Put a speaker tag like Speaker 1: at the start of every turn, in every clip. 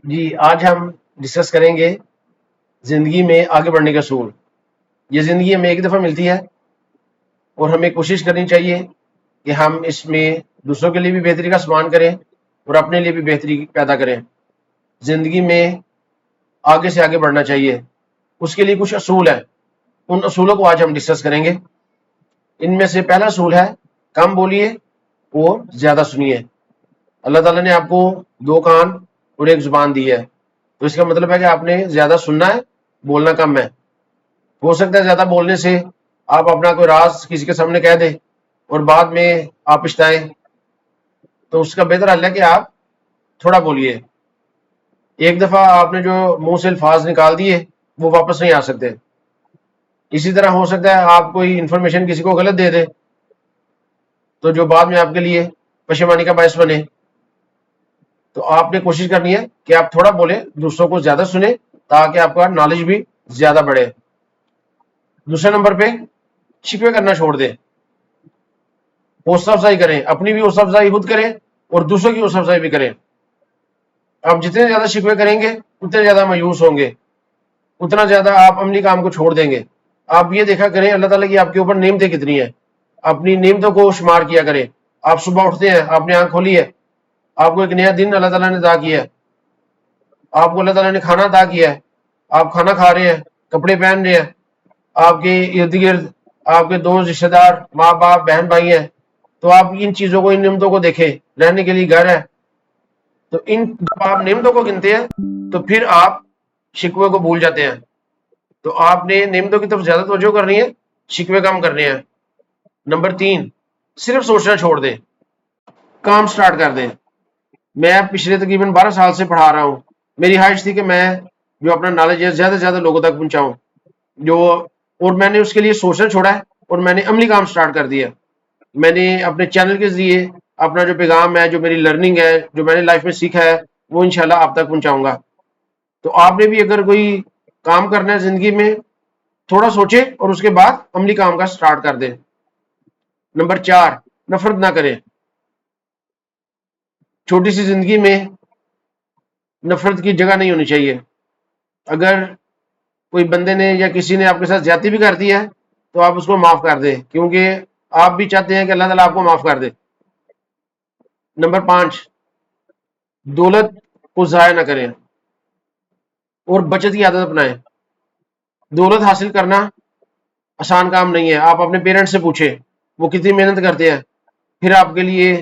Speaker 1: جی آج ہم ڈسکس کریں گے زندگی میں آگے بڑھنے کا اصول۔ یہ زندگی ہمیں ایک دفعہ ملتی ہے اور ہمیں کوشش کرنی چاہیے کہ ہم اس میں دوسروں کے لیے بھی بہتری کا سامان کریں اور اپنے لیے بھی بہتری پیدا کریں۔ زندگی میں آگے سے آگے بڑھنا چاہیے، اس کے لیے کچھ اصول ہیں، ان اصولوں کو آج ہم ڈسکس کریں گے۔ ان میں سے پہلا اصول ہے کم بولیے اور زیادہ سنیے۔ اللہ تعالیٰ نے آپ کو دو کان اور ایک زبان دی ہے، تو اس کا مطلب ہے کہ آپ نے زیادہ سننا ہے، بولنا کم ہے۔ ہو سکتا ہے زیادہ بولنے سے آپ اپنا کوئی راز کسی کے سامنے کہہ دیں اور بعد میں آپ پچھتائیں، تو اس کا بہتر حل ہے کہ آپ تھوڑا بولیے۔ ایک دفعہ آپ نے جو منہ سے الفاظ نکال دیے وہ واپس نہیں آ سکتے۔ اسی طرح ہو سکتا ہے آپ کوئی انفارمیشن کسی کو غلط دے دے تو جو بعد میں آپ کے لیے پشیمانی کا باعث بنے۔ تو آپ نے کوشش کرنی ہے کہ آپ تھوڑا بولیں، دوسروں کو زیادہ سنیں تاکہ آپ کا نالج بھی زیادہ بڑھے۔ دوسرے نمبر پہ شکوے کرنا چھوڑ دیں، حوصلہ افزائی کریں، اپنی بھی حوصلہ افزائی خود کریں اور دوسروں کی حوصلہ افزائی بھی کریں۔ آپ جتنے زیادہ شکوے کریں گے اتنے زیادہ مایوس ہوں گے، اتنا زیادہ آپ عملی کام کو چھوڑ دیں گے۔ آپ یہ دیکھا کریں اللہ تعالیٰ کی آپ کے اوپر نعمتیں کتنی ہیں، اپنی نعمتوں کو شمار کیا کریں۔ آپ صبح اٹھتے ہیں، آپ نے آنکھ کھولی ہے، آپ کو ایک نیا دن اللہ تعالیٰ نے عطا کیا ہے، آپ کو اللہ تعالیٰ نے کھانا عطا کیا ہے، آپ کھانا کھا رہے ہیں، کپڑے پہن رہے ہیں، آپ کے ارد گرد آپ کے دوست رشتے دار ماں باپ بہن بھائی ہیں، تو آپ ان چیزوں کو، ان نعمتوں کو دیکھیں۔ رہنے کے لیے گھر ہے، تو ان جب آپ نعمتوں کو گنتے ہیں تو پھر آپ شکوے کو بھول جاتے ہیں۔ تو آپ نے نعمتوں کی طرف زیادہ توجہ کرنی ہے، شکوے کم کرنے ہیں۔ نمبر 3، صرف سوچنا چھوڑ دیں، کام سٹارٹ کر دیں۔ میں پچھلے تقریباً 12 سال سے پڑھا رہا ہوں، میری خواہش تھی کہ میں جو اپنا نالج ہے زیادہ سے زیادہ لوگوں تک پہنچاؤں، اور میں نے اس کے لیے سوچنا چھوڑا ہے اور میں نے عملی کام سٹارٹ کر دیا۔ میں نے اپنے چینل کے ذریعے اپنا جو پیغام ہے، جو میری لرننگ ہے، جو میں نے لائف میں سیکھا ہے، وہ انشاءاللہ آپ تک پہنچاؤں گا۔ تو آپ نے بھی اگر کوئی کام کرنا ہے زندگی میں، تھوڑا سوچیں اور اس کے بعد عملی کام کا سٹارٹ کر دیں۔ نمبر 4، نفرت نہ کریں۔ چھوٹی سی زندگی میں نفرت کی جگہ نہیں ہونی چاہیے۔ اگر کوئی بندے نے یا کسی نے آپ کے ساتھ زیادتی بھی کر دی ہے تو آپ اس کو معاف کر دیں، کیونکہ آپ بھی چاہتے ہیں کہ اللہ تعالیٰ آپ کو معاف کر دے۔ نمبر 5، دولت کو ضائع نہ کریں اور بچت کی عادت اپنائیں۔ دولت حاصل کرنا آسان کام نہیں ہے۔ آپ اپنے پیرنٹس سے پوچھیں وہ کتنی محنت کرتے ہیں، پھر آپ کے لیے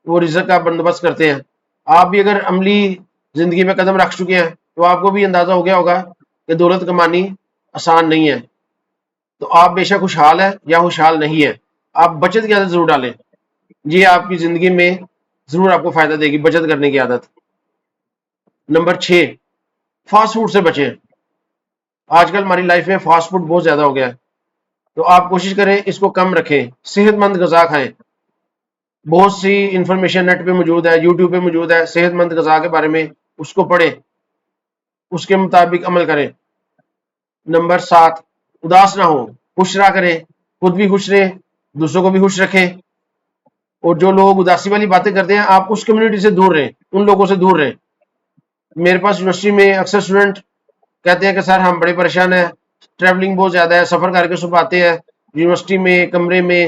Speaker 1: وہ رزق کا بندوبست کرتے ہیں۔ آپ بھی اگر عملی زندگی میں قدم رکھ چکے ہیں تو آپ کو بھی اندازہ ہو گیا ہوگا کہ دولت کمانی آسان نہیں ہے۔ تو آپ بے شک خوشحال ہے یا خوشحال نہیں ہے، آپ بچت کی عادت ضرور ڈالیں، یہ آپ کی زندگی میں ضرور آپ کو فائدہ دے گی، بچت کرنے کی عادت۔ نمبر 6، فاسٹ فوڈ سے بچیں۔ آج کل ہماری لائف میں فاسٹ فوڈ بہت زیادہ ہو گیا ہے، تو آپ کوشش کریں اس کو کم رکھیں، صحت مند غذا کھائیں۔ بہت سی انفارمیشن نیٹ پہ موجود ہے، یوٹیوب پہ موجود ہے صحت مند غذا کے بارے میں، اس کو پڑھیں، اس کے مطابق عمل کریں۔ نمبر 7، اداس نہ ہو، خوش رہا کریں، خود بھی خوش رہیں، دوسروں کو بھی خوش رکھیں۔ اور جو لوگ اداسی والی باتیں کرتے ہیں آپ اس کمیونٹی سے دور رہیں، ان لوگوں سے دور رہیں۔ میرے پاس یونیورسٹی میں اکثر اسٹوڈنٹ کہتے ہیں کہ سر ہم بڑے پریشان ہیں، ٹریولنگ بہت زیادہ ہے، سفر کر کے صبح آتے ہیں، یونیورسٹی میں کمرے میں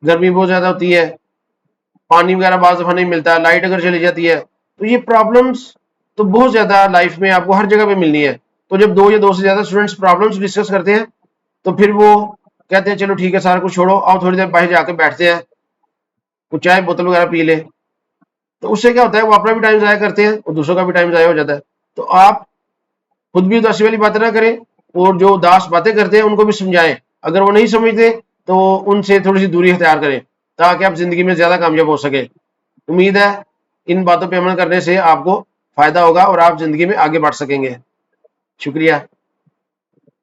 Speaker 1: گرمی بہت زیادہ ہوتی ہے، پانی وغیرہ بعض دفعہ نہیں ملتا، لائٹ اگر چلی جاتی ہے، تو یہ پرابلمس تو بہت زیادہ لائف میں آپ کو ہر جگہ پہ ملنی ہے۔ تو جب دو یا دو سے زیادہ اسٹوڈنٹس پرابلمس ڈسکس کرتے ہیں تو پھر وہ کہتے ہیں چلو ٹھیک ہے سارا کچھ چھوڑو، آؤ تھوڑی دیر باہر جا کے بیٹھتے ہیں، کچھ چائے بوتل وغیرہ پی لیں۔ تو اس سے کیا ہوتا ہے وہ اپنا بھی ٹائم ضائع کرتے ہیں اور دوسروں کا بھی ٹائم ضائع ہو جاتا ہے۔ تو آپ خود بھی اداسی والی باتیں نہ کریں اور جو اداس باتیں کرتے ہیں ان کو بھی سمجھائیں، اگر وہ نہیں سمجھتے تو ان سے تھوڑی سی دوری اختیار کریں تاکہ آپ زندگی میں زیادہ کامیاب ہو سکیں۔ امید ہے ان باتوں پہ عمل کرنے سے آپ کو فائدہ ہوگا اور آپ زندگی میں آگے بڑھ سکیں گے۔ شکریہ۔